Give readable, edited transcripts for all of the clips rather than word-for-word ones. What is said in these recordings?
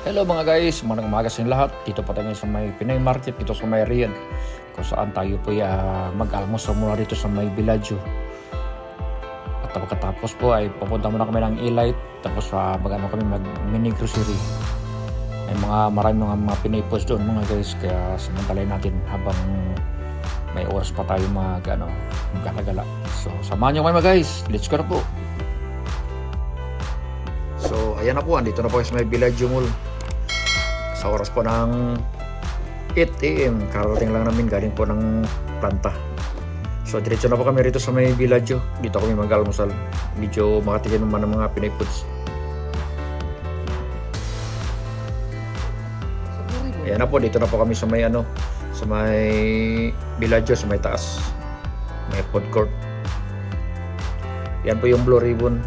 Hello mga guys, magandang umaga sa inyo lahat. Dito pa tayo sa may Pinoy Market, dito sa may Riyadh. Kung saan tayo po mag-almusal muna dito sa may Bellagio. At pagkatapos po ay pupunta muna kami ng Elite. Tapos kami mag-mini grocery. May marami mga Pinoy foods doon mga guys. Kaya samantalayin natin habang may oras pa tayo magkakagala. So samahan nyo kayo mga guys. Let's go na po. So ayan na po, andito na po sa may Bellagio Mall. Sa oras po ng 8 AM, karating lang namin galing po ng planta. So diretso na po kami rito sa may Bellagio. Dito kami mag-almusal. Medyo makatikin naman ng mga Pinoy foods. Ayan na po, dito na po kami sa may sa may Bellagio, sa may taas. May food court. Yan po yung Blue Ribbon.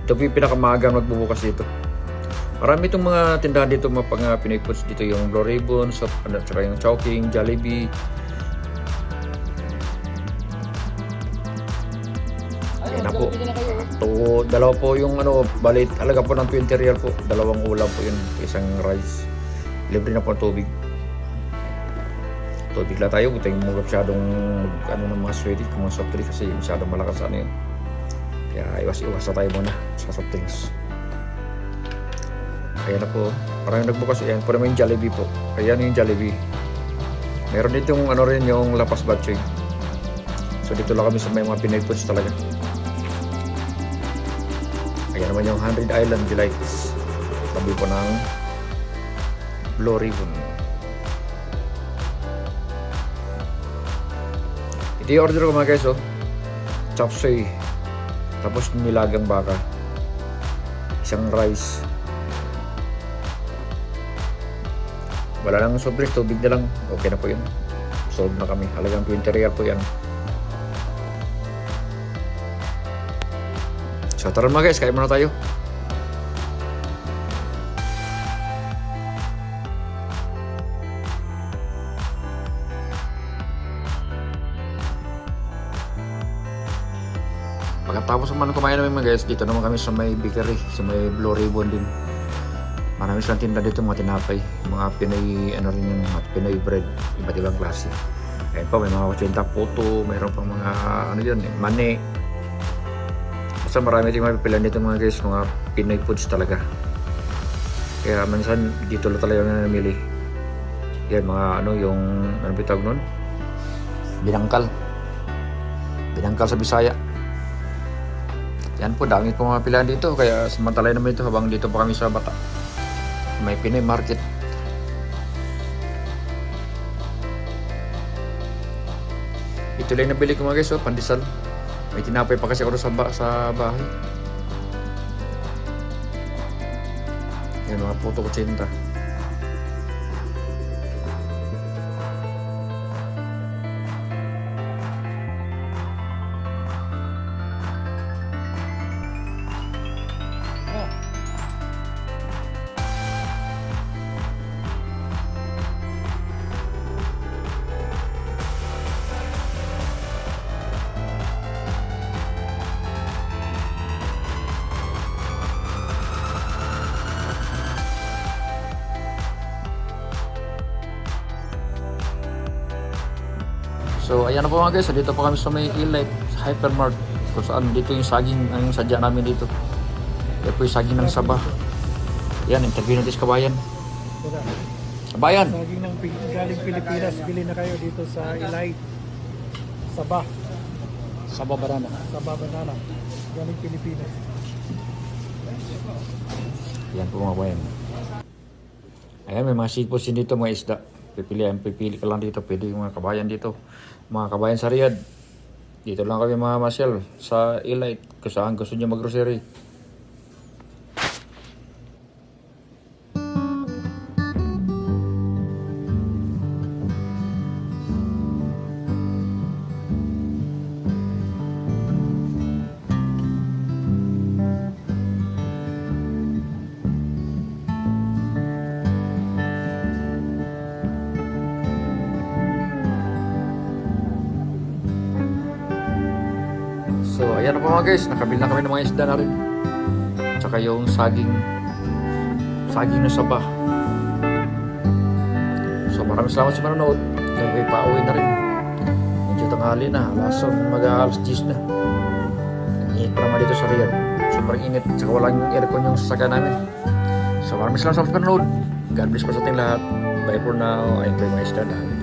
Ito po yung pinakamagang magbubukas dito. Marami itong mga tindahan dito, mga Pinoy foods dito, yung Blue Ribbon, saka yung Chowking, Jollibee. Ayan na po. Dalawa po yung balit, alaga po ng 20 real po. Dalawang ulam po yun, isang rice. Libre na po ang tubig. Tubig lang tayo, ito yung masyadong ng mga sweaty, mga soft drink kasi masyadong malakas yun. Kaya iwas-iwas na tayo muna sa soft drinks. Ayan na po, parang nagbukas. Ayan po naman yung Jollibee po. Ayan yung Jollibee. Meron dito yung rin yung Lapas Batchoy. So dito lang kami sa may mga Pinoy foods talaga. Ayan naman yung 100 Island Delights. Tabi po ng Blue Ribbon. Ito yung order ko mga guys, chop suey. Tapos nilagang baka. Isang rice. Wala nang soft drink, tubig na lang. Okay na po yun. Solve na kami. Halagang 20 real po yan. So tara mga guys, kain muna tayo. Pagkatapos naman kumain namin mga guys, dito naman kami sa may bakery, sa may Blue Ribbon din. Marami silang tinda dito, mga tinapay, mga Pinoy, rin yung mga Pinoy bread, iba't ibang klase. Ayun po, may mga kutsenta, puto, mayroon pang mga mani. Basta marami tayong mapipilan dito mga guys, mga Pinoy foods talaga. Kaya minsan dito lang talaga namili. Yan, mga yung, bitawag nun? Binangkal. Binangkal sa Bisaya. Yan po, dami po mga pilan dito, kaya samantalayin naman ito habang dito pa kami sa Bata. May Pinoy Market. Ito lang nabili ko mga guys, pandesal. May tinapay pa kasi ako sa bahay. Yan mga puto kutsinta. So ayan na po mga guys, dito po kami sa may Elite Hypermart, kung saan dito yung saging ang sadya namin dito. Yan po yung saging ng Sabah. Yan, interview natin sa kabayan. Kabayan! Saging ng galing Pilipinas, bili na kayo dito sa Elite. Sabah. Sabah Banana. Sabah Banana. Galing Pilipinas. Yan po mga kabayan. Ayan, may mga seafoods din dito, mga isda. Pipili ka lang dito, pwede yung mga kabayan dito. Mga kabayan sa Riyadh. Dito lang kami mga masyal sa Elite, kung saan gusto nyo mag-grocery. So ayan na po mga guys, nakabili na kami ng mga isda na rin. Tsaka yung saging saging na saba. So maraming salamat sa manonood. Kaya pauwi na rin. Medyo tanghali na, mag-alas 10 na. Init pa naman dito sa Riyadh. Sobrang init, saka walang aircon yung sasakyan namin. So maraming salamat sa manonood. God bless po sa ating lahat. Bye for now. I pray my star.